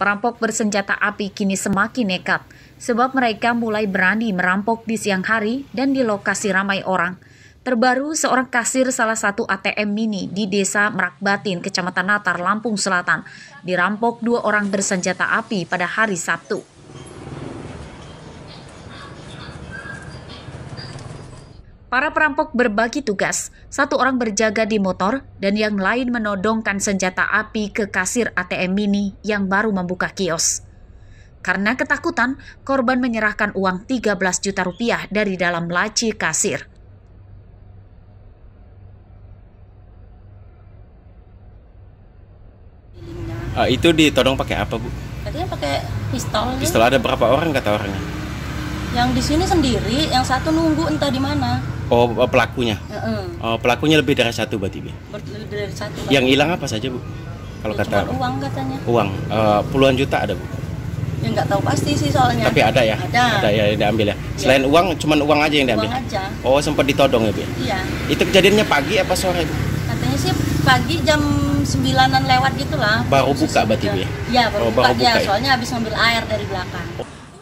Perampok bersenjata api kini semakin nekat, sebab mereka mulai berani merampok di siang hari dan di lokasi ramai orang. Terbaru, seorang kasir salah satu ATM mini di Desa Merakbatin, Kecamatan Natar, Lampung Selatan, dirampok 2 orang bersenjata api pada hari Sabtu. Para perampok berbagi tugas, 1 orang berjaga di motor dan yang lain menodongkan senjata api ke kasir ATM mini yang baru membuka kios. Karena ketakutan, korban menyerahkan uang 13 juta rupiah dari dalam laci kasir. Itu ditodong pakai apa, Bu? Tadinya pakai pistol. Pistol ada berapa orang kata orangnya? Yang di sini sendiri, yang satu nunggu entah di mana. Oh, pelakunya. Oh, pelakunya lebih dari 1 berarti, Bu. Lebih dari 1. Yang hilang apa saja, Bu? Kalau Ya, kata uang katanya. Uang, puluhan juta ada, Bu. Ya nggak tahu pasti sih soalnya. Tapi ada ya? Ada ya yang diambil ya. Selain uang, cuman uang aja yang diambil. Uang aja. Oh, sempat ditodong ya, Bu? Iya. Itu kejadiannya pagi apa sore, Bu? Katanya sih pagi jam 9-an lewat gitulah. Baru buka berarti, Bu ya? Iya, baru buka ya, ya. soalnya habis ngambil air dari belakang.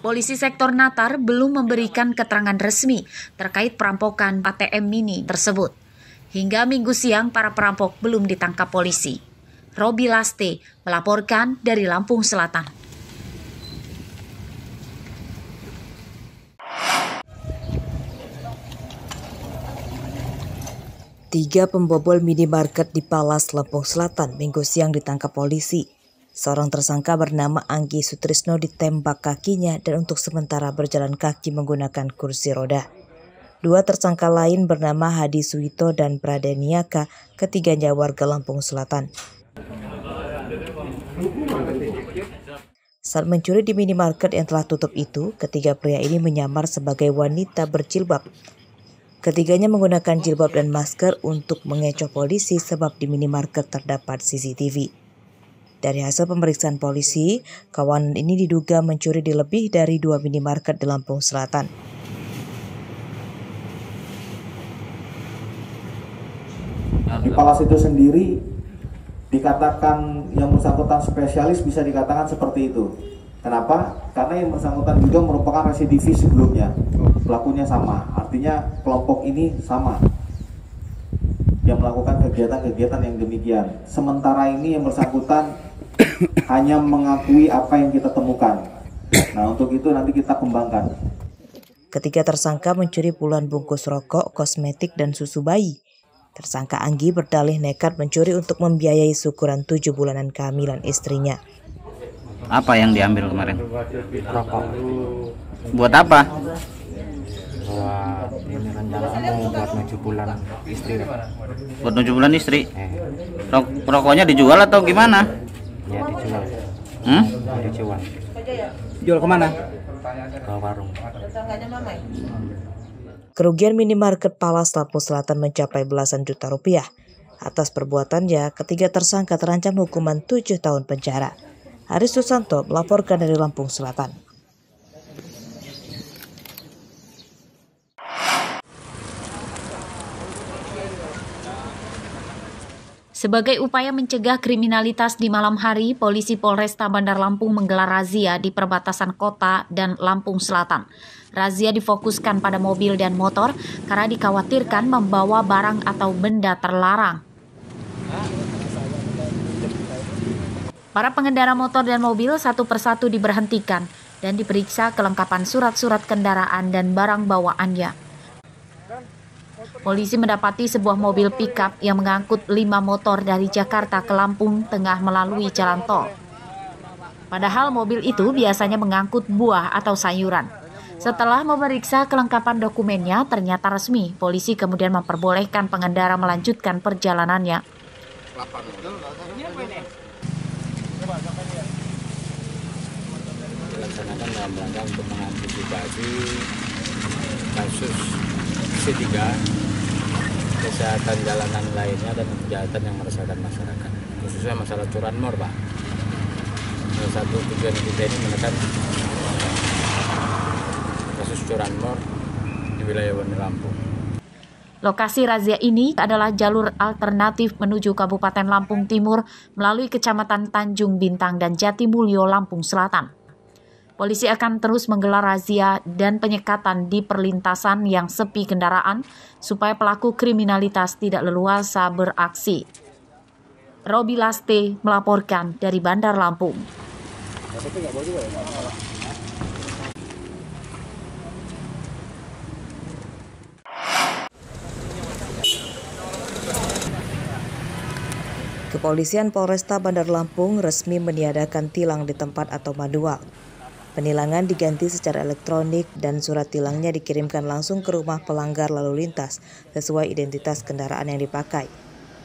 Polisi sektor Natar belum memberikan keterangan resmi terkait perampokan ATM mini tersebut. Hingga Minggu siang, para perampok belum ditangkap polisi. Robi Laste melaporkan dari Lampung Selatan. Tiga pembobol minimarket di Palas, Lampung Selatan, Minggu siang ditangkap polisi. Seorang tersangka bernama Anggi Sutrisno ditembak kakinya dan untuk sementara berjalan kaki menggunakan kursi roda. 2 tersangka lain bernama Hadi Suwito dan Pradeniaka, ketiganya warga Lampung Selatan. Saat mencuri di minimarket yang telah tutup itu, ketiga pria ini menyamar sebagai wanita berjilbab. Ketiganya menggunakan jilbab dan masker untuk mengecoh polisi sebab di minimarket terdapat CCTV. Dari hasil pemeriksaan polisi, kawanan ini diduga mencuri di lebih dari 2 minimarket di Lampung Selatan. Di Palas itu sendiri dikatakan yang bersangkutan spesialis, bisa dikatakan seperti itu. Kenapa? Karena yang bersangkutan juga merupakan residivis sebelumnya. Pelakunya sama, artinya kelompok ini sama yang melakukan kegiatan-kegiatan yang demikian. Sementara ini yang bersangkutan hanya mengakui apa yang kita temukan. Nah, untuk itu nanti kita kembangkan. Ketiga tersangka mencuri puluhan bungkus rokok, kosmetik, dan susu bayi. Tersangka Anggi berdalih nekat mencuri untuk membiayai syukuran 7 bulanan kehamilan istrinya. Apa yang diambil kemarin? Rokok. Buat apa? Buat ini rencana mau buat 7 bulan istri. Buat 7 bulan istri? Rokoknya dijual atau gimana? Ya dijual. Dijual. Jual kemana? Ke warung. Kerugian minimarket Palas, Lampung Selatan mencapai belasan juta rupiah. Atas perbuatannya, ketiga tersangka terancam hukuman 7 tahun penjara. Haris Susanto melaporkan dari Lampung Selatan. Sebagai upaya mencegah kriminalitas di malam hari, polisi Polresta Bandar Lampung menggelar razia di perbatasan kota dan Lampung Selatan. Razia difokuskan pada mobil dan motor karena dikhawatirkan membawa barang atau benda terlarang. Para pengendara motor dan mobil satu persatu diberhentikan dan diperiksa kelengkapan surat-surat kendaraan dan barang bawaannya. Polisi mendapati sebuah mobil pickup yang mengangkut 5 motor dari Jakarta ke Lampung tengah melalui jalan tol. Padahal mobil itu biasanya mengangkut buah atau sayuran. Setelah memeriksa kelengkapan dokumennya ternyata resmi, polisi kemudian memperbolehkan pengendara melanjutkan perjalanannya. Dilaksanakan dalam rangka untuk mengantisipasi kasus C3, kesehatan jalanan lainnya dan kejahatan yang meresahkan masyarakat, khususnya masalah curanmor, Pak. Salah satu tujuan kita ini menekan kasus curanmor di wilayah Bandar Lampung. Lokasi razia ini adalah jalur alternatif menuju Kabupaten Lampung Timur melalui Kecamatan Tanjung Bintang dan Jatimulyo, Lampung Selatan. Polisi akan terus menggelar razia dan penyekatan di perlintasan yang sepi kendaraan supaya pelaku kriminalitas tidak leluasa beraksi. Robi Laste melaporkan dari Bandar Lampung. Kepolisian Polresta Bandar Lampung resmi meniadakan tilang di tempat atau manual. Penilangan diganti secara elektronik dan surat tilangnya dikirimkan langsung ke rumah pelanggar lalu lintas sesuai identitas kendaraan yang dipakai.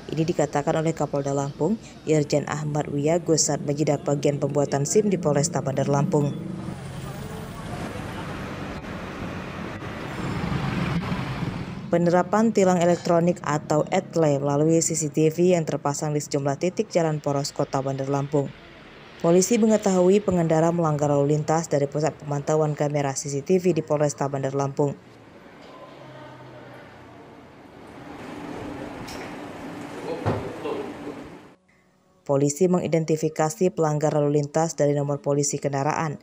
Ini dikatakan oleh Kapolda Lampung, Irjen Ahmad Wiyago saat menyidak bagian pembuatan SIM di Polresta Bandar Lampung. Penerapan tilang elektronik atau ETLE melalui CCTV yang terpasang di sejumlah titik jalan poros kota Bandar Lampung. Polisi mengetahui pengendara melanggar lalu lintas dari pusat pemantauan kamera CCTV di Polresta Bandar Lampung. Polisi mengidentifikasi pelanggar lalu lintas dari nomor polisi kendaraan.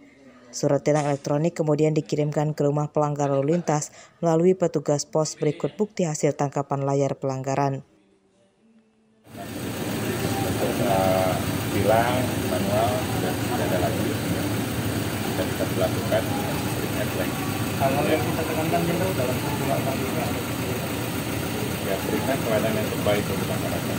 Surat tilang elektronik kemudian dikirimkan ke rumah pelanggar lalu lintas melalui petugas pos berikut bukti hasil tangkapan layar pelanggaran. Tilang manual dan tidak ada lagi dan kita lakukan hal yang kita tekankan jenderal dalam penggunaan ini ya berikan pelayanan yang terbaik untuk masyarakat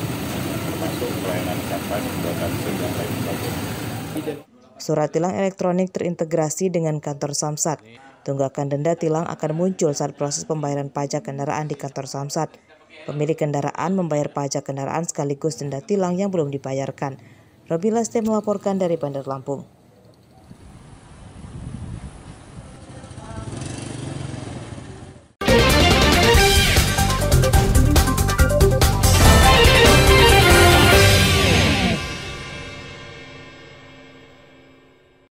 termasuk pelayanan sampai pembuatan SIM dan lain sebagainya. Surat tilang elektronik terintegrasi dengan kantor Samsat. Tunggakan denda tilang akan muncul saat proses pembayaran pajak kendaraan di kantor Samsat. Pemilik kendaraan membayar pajak kendaraan sekaligus denda tilang yang belum dibayarkan. Robi Laste melaporkan dari Bandar Lampung.